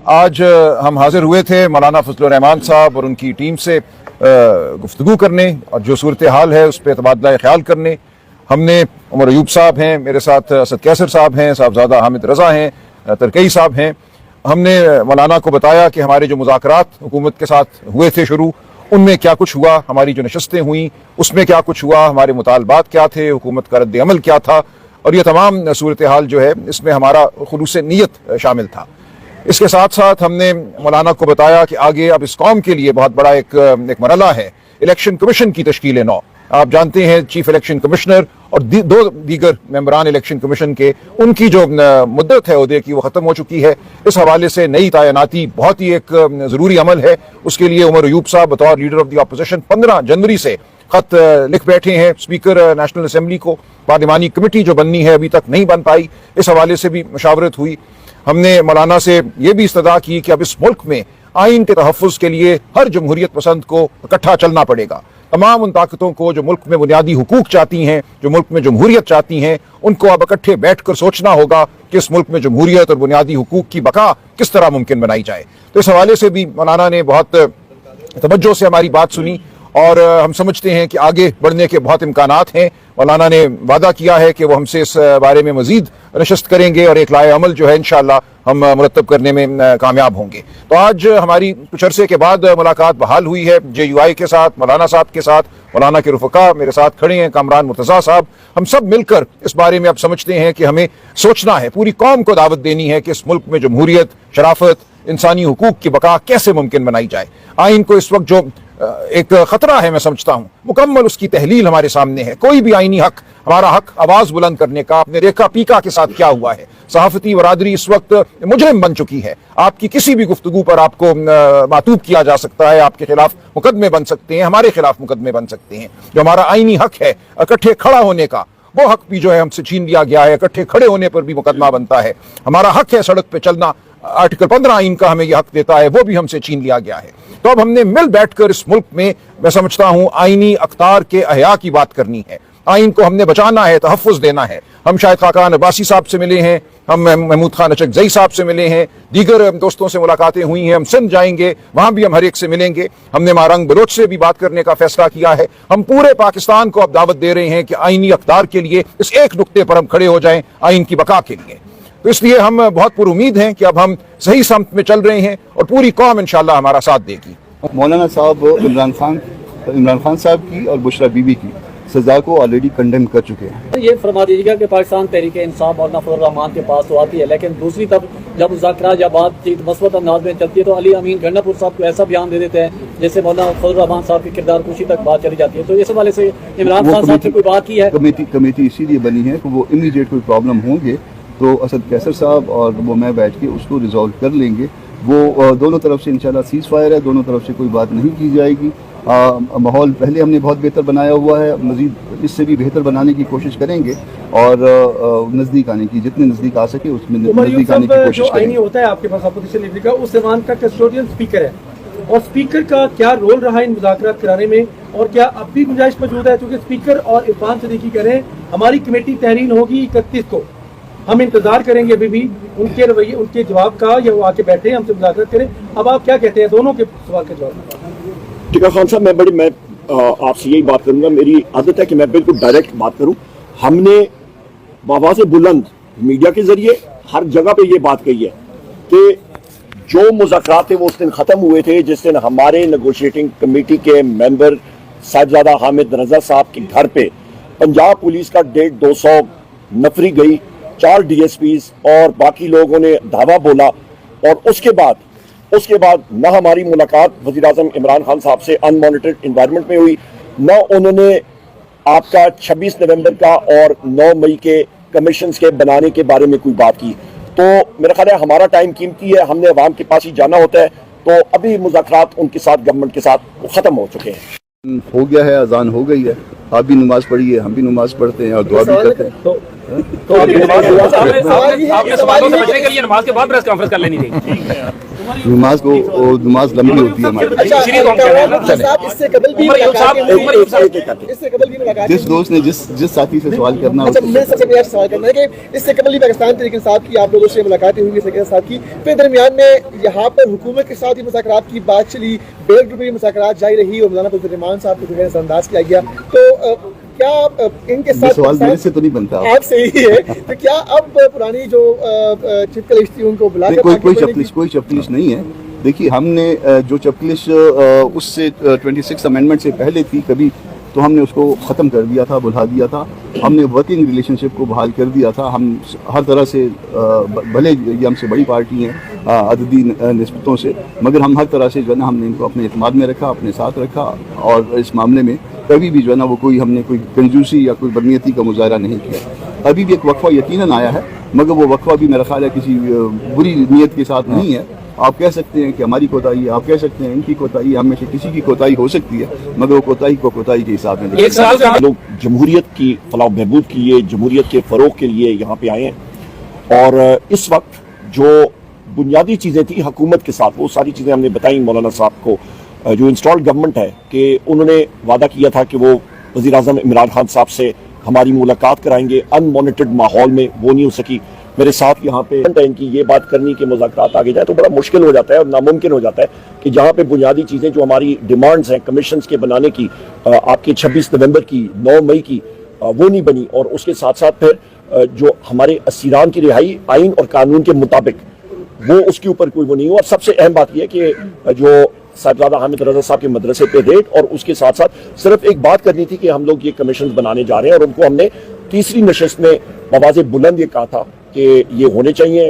آج ہم حاضر ہوئے تھے مولانا فضل الرحمان صاحب اور ان کی ٹیم سے گفتگو کرنے اور جو صورتحال ہے اس پہ تبادلہ خیال کرنے. ہم نے عمر ایوب صاحب ہیں, میرے ساتھ اسد کیسر صاحب ہیں, صاحبزادہ حامد رضا ہیں, ترکئی صاحب ہیں. ہم نے مولانا کو بتایا کہ ہمارے جو مذاکرات حکومت کے ساتھ ہوئے تھے شروع, ان میں کیا کچھ ہوا, ہماری جو نشستیں ہوئیں اس میں کیا کچھ ہوا, ہمارے مطالبات کیا تھے, حکومت کا رد عمل کیا تھا, اور یہ تمام صورتحال جو ہے اس میں ہمارا خلوص نیت شامل تھا. اس کے ساتھ ساتھ ہم نے مولانا کو بتایا کہ آگے اب اس قوم کے لیے بہت بڑا ایک مرحلہ ہے, الیکشن کمیشن کی تشکیل نو. آپ جانتے ہیں چیف الیکشن کمشنر اور دو دیگر ممبران الیکشن کمیشن کے, ان کی جو مدت ہے عہدے کی وہ ختم ہو چکی ہے. اس حوالے سے نئی تعیناتی بہت ہی ایک ضروری عمل ہے. اس کے لیے عمر ایوب صاحب بطور لیڈر آف دی اپوزیشن 15 جنوری سے خط لکھ بیٹھے ہیں اسپیکر نیشنل اسمبلی کو. پارلیمانی کمیٹی جو بننی ہے ابھی تک نہیں بن پائی, اس حوالے سے بھی مشاورت ہوئی. ہم نے مولانا سے یہ بھی استدعا کی کہ اب اس ملک میں آئین کے تحفظ کے لیے ہر جمہوریت پسند کو اکٹھا چلنا پڑے گا. تمام ان طاقتوں کو جو ملک میں بنیادی حقوق چاہتی ہیں, جو ملک میں جمہوریت چاہتی ہیں, ان کو اب اکٹھے بیٹھ کر سوچنا ہوگا کہ اس ملک میں جمہوریت اور بنیادی حقوق کی بقا کس طرح ممکن بنائی جائے. تو اس حوالے سے بھی مولانا نے بہت توجہ سے ہماری بات سنی اور ہم سمجھتے ہیں کہ آگے بڑھنے کے بہت امکانات ہیں. مولانا نے وعدہ کیا ہے کہ وہ ہم سے اس بارے میں مزید نشست کریں گے اور ایک لائحہ عمل جو ہے انشاءاللہ ہم مرتب کرنے میں کامیاب ہوں گے. تو آج ہماری کچھ عرصے کے بعد ملاقات بحال ہوئی ہے جے یو آئی کے ساتھ, مولانا صاحب کے ساتھ. مولانا کے رفقا میرے ساتھ کھڑے ہیں, کامران مرتضیٰ صاحب. ہم سب مل کر اس بارے میں اب سمجھتے ہیں کہ ہمیں سوچنا ہے, پوری قوم کو دعوت دینی ہے کہ اس ملک میں جمہوریت, شرافت, انسانی حقوق کی بقا کیسے ممکن بنائی جائے. آئین کو اس وقت جو ایک خطرہ ہے, میں سمجھتا ہوں مکمل اس کی تحلیل ہمارے سامنے ہے. کوئی بھی آئینی حق, ہمارا حق آواز بلند کرنے کا, اپنے ریکھا پیکا کے ساتھ کیا ہوا ہے. صحافتی برادری اس وقت مجرم بن چکی ہے. آپ کی کسی بھی گفتگو پر آپ کو معطوب کیا جا سکتا ہے, آپ کے خلاف مقدمے بن سکتے ہیں, ہمارے خلاف مقدمے بن سکتے ہیں. جو ہمارا آئینی حق ہے اکٹھے کھڑا ہونے کا, وہ حق بھی جو ہے ہم سے چھین لیا گیا ہے. اکٹھے کھڑے ہونے پر بھی مقدمہ بنتا ہے. ہمارا حق ہے سڑک پہ چلنا, آرٹیکل 15 آئین کا ہمیں یہ حق دیتا ہے, وہ بھی ہم سے چھین لیا گیا ہے. تو اب ہم نے مل بیٹھ کر اس ملک میں سمجھتا ہوں آئینی اقدار کے احیاء کی بات کرنی ہے. آئین کو ہم نے بچانا ہے, تحفظ دینا ہے. ہم شاہد خاقان عباسی صاحب سے ملے ہیں, ہم محمود خان اچکزئی صاحب سے ملے ہیں, دیگر دوستوں سے ملاقاتیں ہوئی ہیں. ہم سندھ جائیں گے, وہاں بھی ہم ہر ایک سے ملیں گے. ہم نے مارنگ بلوچ سے بھی بات کرنے کا فیصلہ کیا ہے. ہم پورے پاکستان کو اب دعوت دے رہے ہیں کہ آئینی اقدار کے لیے اس ایک نقطے پر ہم کھڑے ہو جائیں, آئین کی بقا کے لیے. تو اس لیے ہم بہت پر امید ہیں کہ اب ہم صحیح سمت میں چل رہے ہیں اور پوری قوم انشاءاللہ ہمارا ساتھ دے گی. مولانا صاحب عمران خان صاحب کی اور بشرا بی بی کی سزا کو آلریڈی کنڈیم کر چکے ہیں. یہ فرما دیجیے گا کہ پاکستان تحریک انصاف اور فضل الرحمان کے پاس تو آتی ہے, لیکن دوسری طرف جب مذاکرات یا بات چیت مثبت انداز میں چلتی ہے تو علی امین گنڈا پور صاحب کو ایسا بیان دے دیتے ہیں جیسے مولانا فضل الرحمان صاحب کی کردار کشی تک بات چلی جاتی ہے. تو اس حوالے سے عمران خان صاحب سے کوئی بات کی ہے؟ کمیٹی اسی لیے بنی ہے کہ وہ امیڈیٹ کوئی پرابلم ہوں گے تو اسد کیسر صاحب اور وہ میں بیٹھ کے اس کو ریزالو کر لیں گے. وہ دونوں طرف سے انشاءاللہ سیز فائر ہے, دونوں طرف سے کوئی بات نہیں کی جائے گی. ماحول پہلے ہم نے بہت بہتر بنایا ہوا ہے, مزید اس سے بھی بہتر بنانے کی کوشش کریں گے اور نزدیک آنے کی, جتنے نزدیک آ سکے اس میں نزدیک آنے کی کوشش کریں گے. ہوتا ہے آپ کے پاس اپوزیشن لیڈر کا, اس ایوان کا کسٹوڈین اسپیکر ہے, اور اسپیکر کا کیا رول رہا ہے ان مذاکرات کرانے میں, اور کیا اب بھی گنجائش موجود ہے؟ چونکہ اسپیکر اور عرفان صدیقی کہہ رہے ہیں ہماری کمیٹی تحریر ہوگی 31 کو, ہم انتظار کریں گے ابھی بھی ان کے رویے, ان کے جواب کا, یا وہ آ کے بیٹھے ہم سے مذاکرات کریں. اب آپ کیا کہتے ہیں دونوں کے سوال کا جواب؟ ٹھیک ہے خان صاحب, میں آپ سے یہی بات کروں گا. میری عادت ہے کہ میں بالکل ڈائریکٹ بات کروں. ہم نے آواز بلند میڈیا کے ذریعے ہر جگہ پہ یہ بات کہی ہے کہ جو مذاکرات تھے وہ اس دن ختم ہوئے تھے جس دن ہمارے نیگوشیٹنگ کمیٹی کے ممبر صاحبزادہ حامد رضا صاحب کے گھر پہ پنجاب پولیس کا 150 نفری گئی, 4 ڈی ایس پیز اور باقی لوگوں نے دھاوا بولا. اور اس کے بعد نہ ہماری ملاقات وزیر اعظم عمران خان صاحب سے ان مانیٹرڈ انوائرمنٹ میں ہوئی, نہ انہوں نے آپ کا 26 نومبر کا اور 9 مئی کے کمیشنز کے بنانے کے بارے میں کوئی بات کی. تو میرا خیال ہے ہمارا ٹائم قیمتی ہے, ہم نے عوام کے پاس ہی جانا ہوتا ہے. تو ابھی مذاکرات ان کے ساتھ گورنمنٹ کے ساتھ ختم ہو چکے ہیں. ہو گیا ہے, اذان ہو گئی ہے, آپ بھی نماز پڑھی ہے, ہم بھی نماز پڑھتے ہیں اور دعا بھی کرتے ہیں. تو آپ نے سوالوں سے بچنے کے لیے نماز کے بعد پریس کانفرنس کر لینی تھی. نماز لمبی ہوتی ہے ہماری. اس سے قبل بھی جس دوست نے جس ساتھی سے سوال کرنا ہو. میں سب سے سوال کرنا ہے کہ اس سے قبل بھی پاکستان تحریک انصاف کی آپ لوگوں سے ملاقاتیں ہوئی سکریٹری صاحب کی, پھر درمیان میں یہاں پر حکومت کے ساتھ ہی مذاکرات کی بات چلی, بیک گروپ میں مذاکرات جاری رہی اور مولانا فضل الرحمان صاحب کو نظر انداز کیا گیا. تو کیا ان کے ساتھ سوال میرے سے تو نہیں بنتا آپ سے ہی ہے, تو کیا اب پرانی جو چپکلش تھی ان کو بلا کر کوئی چپکلش نہیں ہے. دیکھیے ہم نے جو چپکلش اس سے 26 امینڈمنٹ سے پہلے تھی کبھی, تو ہم نے اس کو ختم کر دیا تھا, بلھا دیا تھا. ہم نے ورکنگ ریلیشن شپ کو بحال کر دیا تھا. ہم ہر طرح سے بھلے یہ ہم سے بڑی پارٹی ہیں عددی نسبتوں سے, مگر ہم ہر طرح سے جو ہے نا ہم نے ان کو اپنے اعتماد میں رکھا, اپنے ساتھ رکھا, اور اس معاملے میں کبھی بھی جو ہے نا وہ ہم نے کوئی کنجوسی یا کوئی بدنیتی کا مظاہرہ نہیں کیا. ابھی بھی ایک وقفہ یقیناً آیا ہے, مگر وہ وقفہ بھی میرا خیال ہے کسی بری نیت کے ساتھ نہیں ہے. آپ کہہ سکتے ہیں کہ ہماری کوتاہی ہے, آپ کہہ سکتے ہیں ان کی کوتاہی ہے, ہم میں سے کسی کی کوتاہی ہو سکتی ہے, مگر وہ کوتاہی کو کوتاہی کے حساب میں. ایک سال کا لوگ جمہوریت کی فلاح و بہبود کے لیے, جمہوریت کے فروغ کے لیے یہاں پہ آئے ہیں, اور اس وقت جو بنیادی چیزیں تھیں حکومت کے ساتھ, وہ ساری چیزیں ہم نے بتائیں مولانا صاحب کو. جو انسٹالڈ گورنمنٹ ہے کہ انہوں نے وعدہ کیا تھا کہ وہ وزیر اعظم عمران خان صاحب سے ہماری ملاقات کرائیں گے, ان مانیٹرڈ ماحول میں وہ نہیں ہو سکی. میرے ساتھ یہاں پہ ان کی یہ بات کرنی کہ مذاکرات آگے جائے تو بڑا مشکل ہو جاتا ہے اور ناممکن ہو جاتا ہے کہ جہاں پہ بنیادی چیزیں جو ہماری ڈیمانڈز ہیں کمیشنز کے بنانے کی, آپ کے 26 نومبر کی, 9 مئی کی, وہ نہیں بنی, اور اس کے ساتھ ساتھ پھر جو ہمارے اسیران کی رہائی آئین اور قانون کے مطابق وہ اس کے اوپر کوئی وہ نہیں ہوا. اور سب سے اہم بات یہ ہے کہ جو صاحبزادہ حامد رضا صاحب کے مدرسے پہ ریٹ, اور اس کے ساتھ ساتھ صرف ایک بات کرنی تھی کہ ہم لوگ یہ کمیشنز بنانے جا رہے ہیں, اور ان کو ہم نے تیسری نشست میں بآواز بلند یہ کہا تھا کہ یہ ہونے چاہیے.